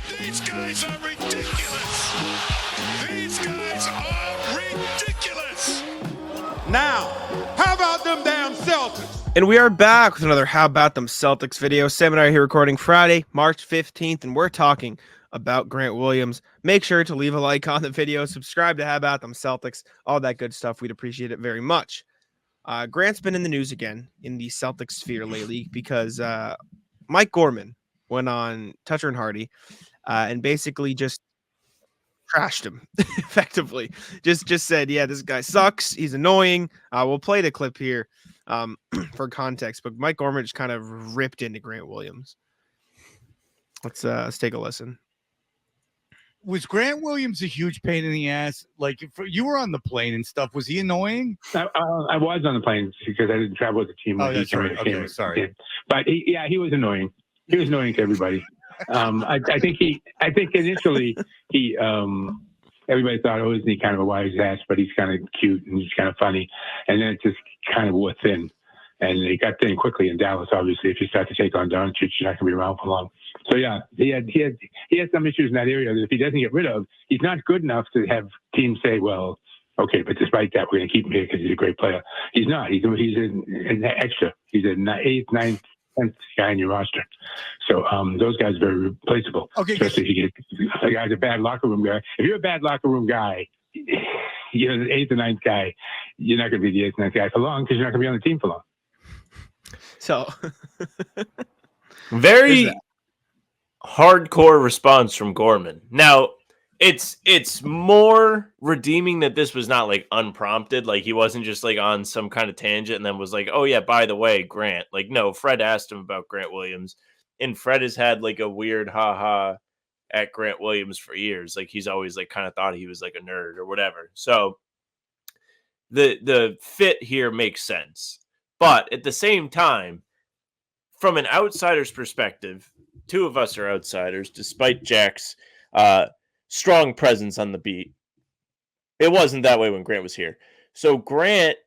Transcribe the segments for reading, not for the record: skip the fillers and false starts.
These guys are ridiculous. These guys are ridiculous. Now, how about them damn Celtics? And we are back with another How About Them Celtics video. Sam and I are here recording Friday, March 15th, and we're talking about Grant Williams. Make sure to leave a like on the video, subscribe to How About Them Celtics, all that good stuff. We'd appreciate it very much. Grant's been in the news again in the Celtics sphere lately because Mike Gorman went on Toucher and Hardy and basically just trashed him effectively. Just said, yeah, this guy sucks. He's annoying. We'll play the clip here for context, but Mike Gorman just kind of ripped into Grant Williams. Let's take a listen. Was Grant Williams a huge pain in the ass? Like, if you were on the plane and stuff, was he annoying? I was on the plane because I didn't travel with the team. Oh, that's right. Okay, sorry. But he was annoying. He was annoying to everybody. I think initially everybody thought, oh, isn't he kind of a wise ass? But he's kind of cute and he's kind of funny. And then it just kind of wore thin. And it got thin quickly in Dallas, obviously. If you start to take on Doncic, you're not going to be around for long. So, yeah, he had some issues in that area that if he doesn't get rid of, he's not good enough to have teams say, well, okay, but despite that, we're going to keep him here because he's a great player. He's not. He's an extra. He's an 8th, 9th, 10th guy in your roster. So those guys are very replaceable. Okay. Especially if you get a guy's a bad locker room guy. If you're a bad locker room guy, you're the 8th or 9th guy. You're not going to be the 8th or 9th guy for long because you're not going to be on the team for long. So very hardcore response from Gorman. Now, it's more redeeming that this was not like unprompted. Like he wasn't just like on some kind of tangent and then was like, oh yeah, by the way, Grant. Like, no, Fred asked him about Grant Williams, and Fred has had like a weird haha at Grant Williams for years. Like he's always like kind of thought he was like a nerd or whatever. So the fit here makes sense. But at the same time, from an outsider's perspective, two of us are outsiders, despite Jack's strong presence on the beat. It wasn't that way when Grant was here. So Grant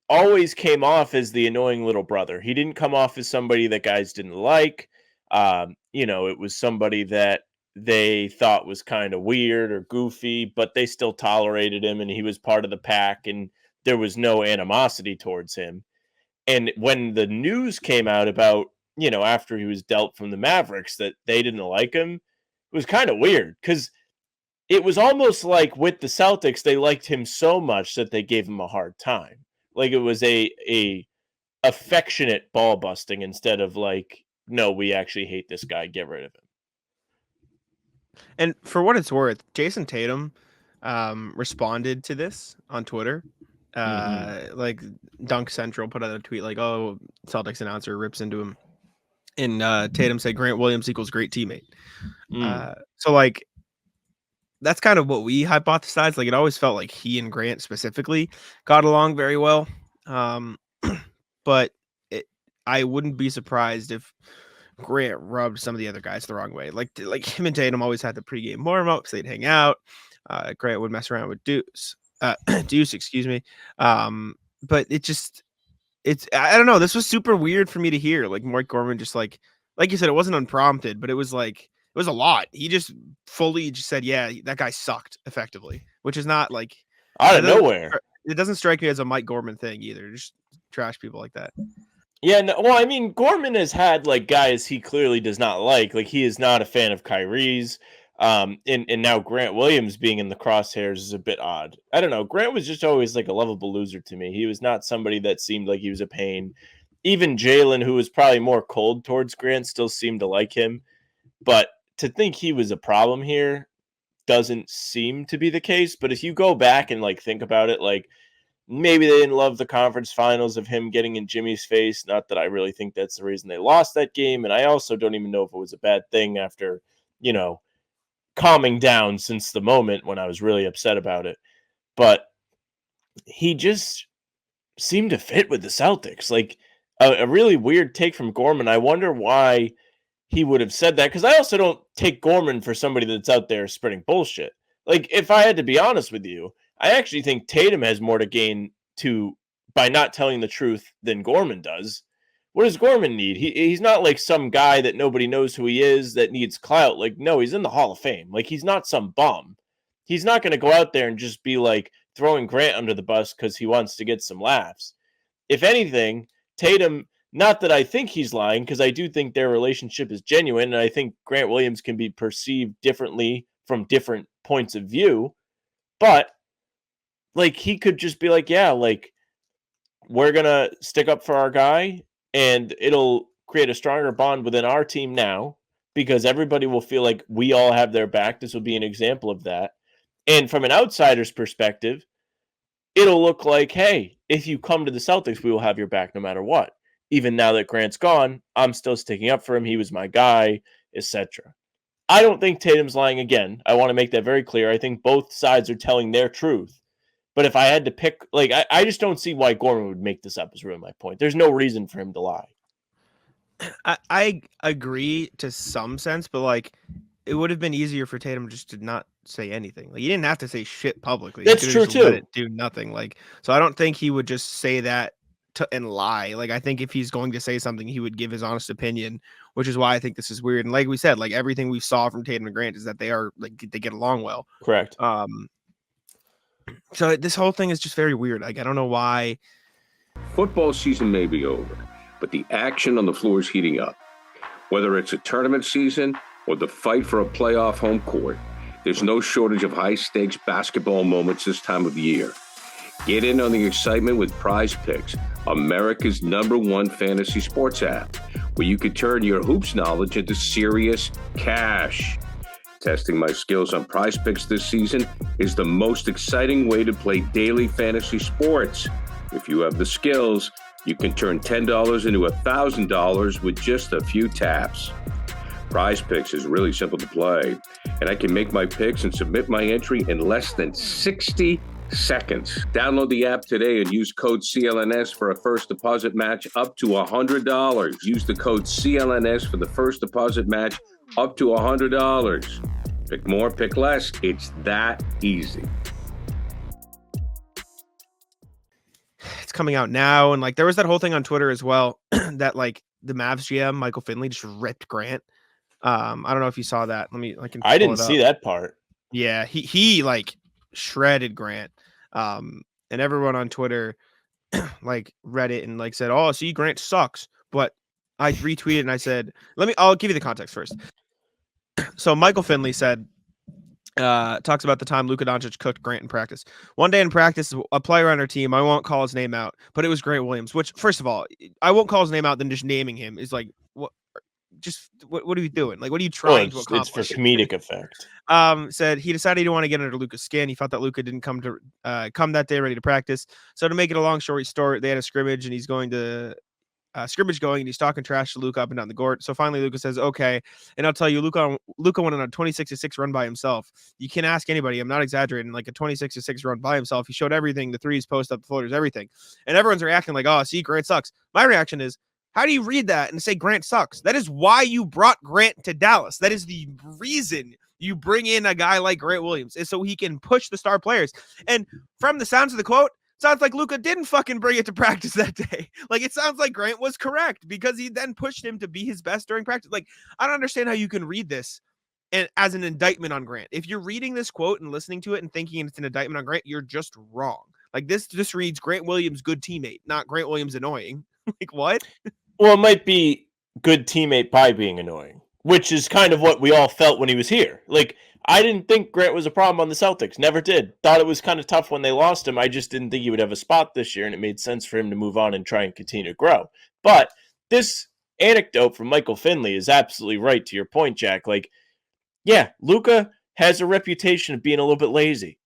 always came off as the annoying little brother. He didn't come off as somebody that guys didn't like. It was somebody that they thought was kind of weird or goofy, but they still tolerated him, and he was part of the pack, and there was no animosity towards him. And when the news came out about, after he was dealt from the Mavericks, that they didn't like him, it was kind of weird because it was almost like with the Celtics, they liked him so much that they gave him a hard time. Like it was a affectionate ball busting instead of like, no, we actually hate this guy, get rid of him. And for what it's worth, Jason Tatum responded to this on Twitter. Like Dunk Central put out a tweet like, oh, Celtics announcer rips into him, and Tatum said Grant Williams equals great teammate. So like that's kind of what we hypothesized. Like it always felt like he and Grant specifically got along very well. But I wouldn't be surprised if Grant rubbed some of the other guys the wrong way. Like him and Tatum always had the pregame warm-ups, they'd hang out. Grant would mess around with Deuce, excuse me. But it's I don't know. This was super weird for me to hear. Like Mike Gorman just like you said, it wasn't unprompted, but it was a lot. He just fully just said, yeah, that guy sucked effectively, which is not like out of nowhere. It doesn't strike me as a Mike Gorman thing either. Just trash people like that. Yeah, no, well, I mean, Gorman has had like guys he clearly does not like. Like he is not a fan of Kyrie's. And now Grant Williams being in the crosshairs is a bit odd. I don't know. Grant was just always like a lovable loser to me. He was not somebody that seemed like he was a pain. Even Jalen, who was probably more cold towards Grant, still seemed to like him. But to think he was a problem here doesn't seem to be the case. But if you go back and like think about it, like maybe they didn't love the conference finals of him getting in Jimmy's face. Not that I really think that's the reason they lost that game. And I also don't even know if it was a bad thing after, calming down since the moment when I was really upset about it. But he just seemed to fit with the Celtics. Like a really weird take from Gorman. I wonder why he would have said that, because I also don't take Gorman for somebody that's out there spreading bullshit. Like, if I had to be honest with you, I actually think Tatum has more to gain by not telling the truth than Gorman does, What does Gorman need? He's not like some guy that nobody knows who he is that needs clout. Like, no, he's in the Hall of Fame. Like, he's not some bum. He's not going to go out there and just be like throwing Grant under the bus because he wants to get some laughs. If anything, Tatum, not that I think he's lying, because I do think their relationship is genuine, and I think Grant Williams can be perceived differently from different points of view. But, like, he could just be like, yeah, like, we're going to stick up for our guy, and it'll create a stronger bond within our team now because everybody will feel like we all have their back. This will be an example of that. And from an outsider's perspective, it'll look like, hey, if you come to the Celtics, we will have your back no matter what. Even now that Grant's gone, I'm still sticking up for him. He was my guy, etc. I don't think Tatum's lying again. I want to make that very clear. I think both sides are telling their truth. But if I had to pick, like, I just don't see why Gorman would make this up is really my point. There's no reason for him to lie. I agree to some sense, but like it would have been easier for Tatum just to not say anything. Like, he didn't have to say shit publicly. That's true too. Let it do nothing. Like, so I don't think he would just say that and lie. Like, I think if he's going to say something, he would give his honest opinion, which is why I think this is weird. And like we said, like everything we saw from Tatum and Grant is that they are like they get along well. Correct. So this whole thing is just very weird. Like, I don't know why. Football season may be over, but the action on the floor is heating up. Whether it's a tournament season or the fight for a playoff home court, there's no shortage of high-stakes basketball moments this time of year. Get in on the excitement with Prize Picks, America's #1 fantasy sports app, where you can turn your hoops knowledge into serious cash. Testing my skills on Prize Picks this season is the most exciting way to play daily fantasy sports. If you have the skills, you can turn $10 into $1,000 with just a few taps. Prize Picks is really simple to play, and I can make my picks and submit my entry in less than 60 seconds. Download the app today and use code CLNS for a first deposit match up to $100. Use the code CLNS for the first deposit match up to $100. Pick more, pick less. It's that easy. It's coming out now, and like there was that whole thing on Twitter as well that like the Mavs GM Michael Finley just ripped Grant. I don't know if you saw that. I didn't see that part. Yeah, he like shredded Grant. And everyone on Twitter like read it and like said, "Oh, see, Grant sucks." But I retweeted and I said, I'll give you the context first. So Michael Finley said, talks about the time Luka Doncic cooked Grant in practice. One day in practice, a player on our team, I won't call his name out, but it was Grant Williams, which, first of all, I won't call his name out, then just naming him is like, what are you doing? Like, what are you trying to accomplish? It's for comedic effect. Said he decided he didn't want to get under Luka's skin. He felt that Luka didn't come that day ready to practice. So to make it a long story short, they had a scrimmage and he's going to and he's talking trash to Luka up and down the court. So finally Luka says, okay. And I'll tell you, Luka went on a 26-6 run by himself. You can ask anybody. I'm not exaggerating. Like a 26-6 run by himself. He showed everything, the threes, post up, the floaters, everything. And everyone's reacting like, oh, see, Grant sucks. My reaction is, how do you read that and say Grant sucks? That is why you brought Grant to Dallas. That is the reason you bring in a guy like Grant Williams, is so he can push the star players. And from the sounds of the quote, sounds like Luka didn't fucking bring it to practice that day. Like, it sounds like Grant was correct because he then pushed him to be his best during practice. Like, I don't understand how you can read this and as an indictment on Grant. If you're reading this quote and listening to it and thinking it's an indictment on Grant, you're just wrong. Like, this just reads Grant Williams, good teammate, not Grant Williams annoying. Like, what? Well, it might be good teammate by being annoying, which is kind of what we all felt when he was here. Like, I didn't think Grant was a problem on the Celtics. Never did. Thought it was kind of tough when they lost him. I just didn't think he would have a spot this year, and it made sense for him to move on and try and continue to grow. But this anecdote from Michael Finley is absolutely right to your point, Jack. Like, yeah, Luka has a reputation of being a little bit lazy.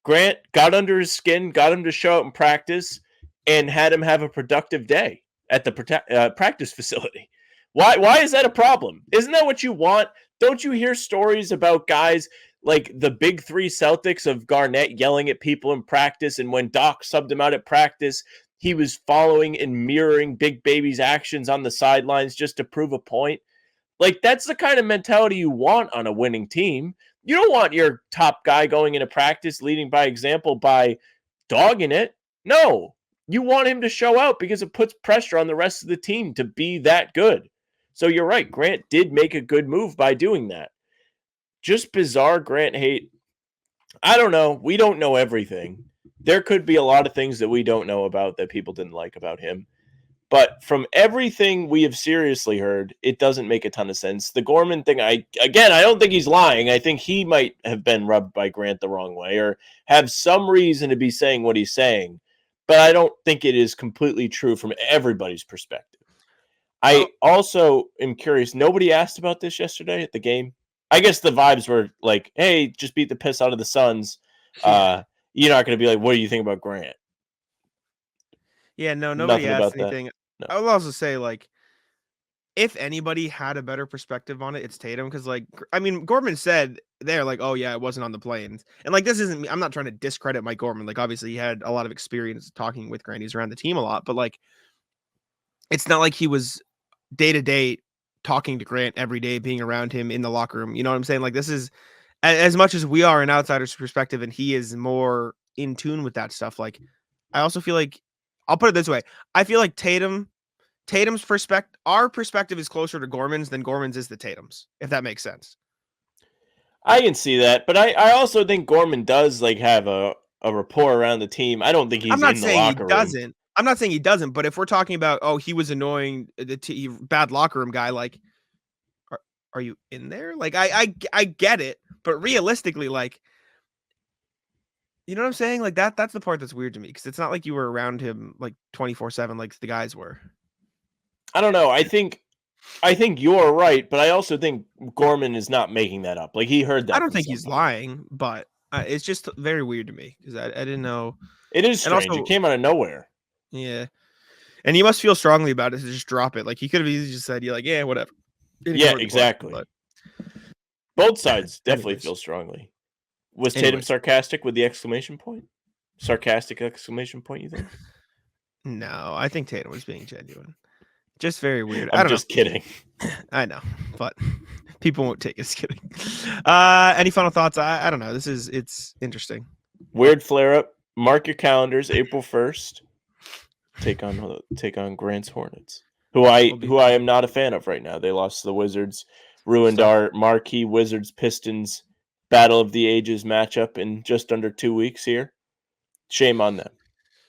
Grant got under his skin, got him to show up in practice, and had him have a productive day at the practice facility. Why is that a problem? Isn't that what you want? Don't you hear stories about guys like the big three Celtics of Garnett yelling at people in practice, and when Doc subbed him out at practice, he was following and mirroring Big Baby's actions on the sidelines just to prove a point? Like, that's the kind of mentality you want on a winning team. You don't want your top guy going into practice leading by example by dogging it. No, You want him to show out because it puts pressure on the rest of the team to be that good. So you're right. Grant did make a good move by doing that. Just bizarre Grant hate. I don't know. We don't know everything. There could be a lot of things that we don't know about that people didn't like about him. But from everything we have seriously heard, it doesn't make a ton of sense. The Gorman thing, I don't think he's lying. I think he might have been rubbed by Grant the wrong way or have some reason to be saying what he's saying. But I don't think it is completely true from everybody's perspective. I also am curious. Nobody asked about this yesterday at the game. I guess the vibes were like, hey, just beat the piss out of the Suns. You're not going to be like, what do you think about Grant? Yeah, no, nobody Nothing asked about anything. No. I will also say, like, if anybody had a better perspective on it, it's Tatum. Because, like, I mean, Gorman said there, like, oh, yeah, it wasn't on the planes. And, like, this isn't me. I'm not trying to discredit Mike Gorman. Like, obviously, he had a lot of experience talking with Grant. He's around the team a lot. But, like, it's not like he was day to day talking to Grant every day, being around him in the locker room. You know what I'm saying? Like, this is as much as we are an outsider's perspective and he is more in tune with that stuff. Like, I also feel like, I'll put it this way. I feel like Tatum's perspective, our perspective is closer to Gorman's than Gorman's is to Tatum's, if that makes sense. I can see that, but I also think Gorman does like have a rapport around the team. I don't think he's I'm not in the saying locker he room. doesn't. I'm not saying he doesn't, but if we're talking about, oh, he was annoying, bad locker room guy, like, are you in there? Like, I get it, but realistically, like, you know what I'm saying? Like that's the part that's weird to me because it's not like you were around him like 24/7 like the guys were. I don't know. I think you're right, but I also think Gorman is not making that up. Like he heard that. I don't think he's lying, but it's just very weird to me because I didn't know. It is strange. Also, it came out of nowhere. Yeah, and he must feel strongly about it to just drop it. Like he could have easily just said, "Yeah, like whatever." Yeah, exactly. But both sides definitely feel strongly. Was Tatum sarcastic with the exclamation point? Sarcastic exclamation point, you think? No, I think Tatum was being genuine. Just very weird. I'm just kidding. I know, but people won't take it as kidding. Any final thoughts? I don't know. It's interesting. Weird flare up. Mark your calendars. April 1st. Take on Grant's Hornets, who I am not a fan of right now. They lost to the Wizards, ruined our marquee Wizards Pistons Battle of the Ages matchup in just under 2 weeks here. Shame on them.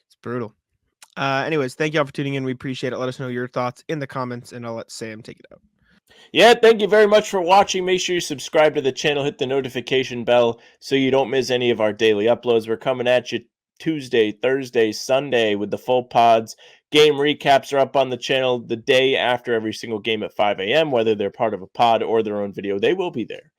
It's brutal. Anyways, thank you all for tuning in. We appreciate it. Let us know your thoughts in the comments, and I'll let Sam take it out. Yeah, thank you very much for watching. Make sure you subscribe to the channel, hit the notification bell so you don't miss any of our daily uploads. We're coming at you Tuesday, Thursday, Sunday with the full pods. Game recaps are up on the channel the day after every single game at 5 a.m., whether they're part of a pod or their own video. They will be there.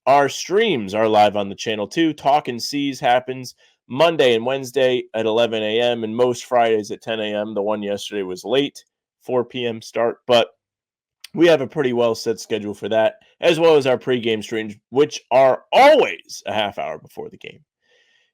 Our streams are live on the channel too. Talking C's happens Monday and Wednesday at 11 a.m. and most Fridays at 10 a.m. The one yesterday was late, 4 p.m. start, but we have a pretty well set schedule for that, as well as our pregame streams, which are always a half hour before the game.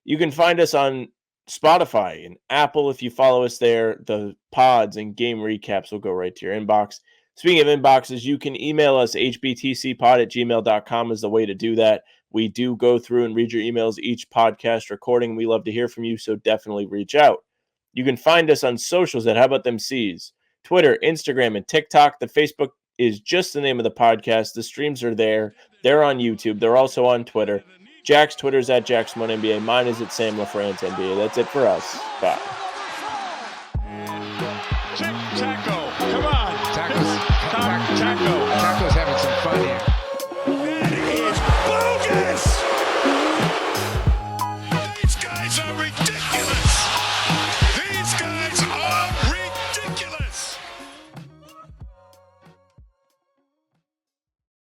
You can find us on Spotify and Apple. If you follow us there, the pods and game recaps will go right to your inbox. Speaking of inboxes, you can email us. hbtcpod@gmail.com is the way to do that. We do go through and read your emails each podcast recording. We love to hear from you, so definitely reach out. You can find us on socials at How About Them C's, Twitter, Instagram, and TikTok. The Facebook is just the name of the podcast. The streams are there. They're on YouTube. They're also on Twitter. Jack's Twitter is at JacksMoneNBA. Mine is at Sam LaFrance NBA. That's it for us. Bye.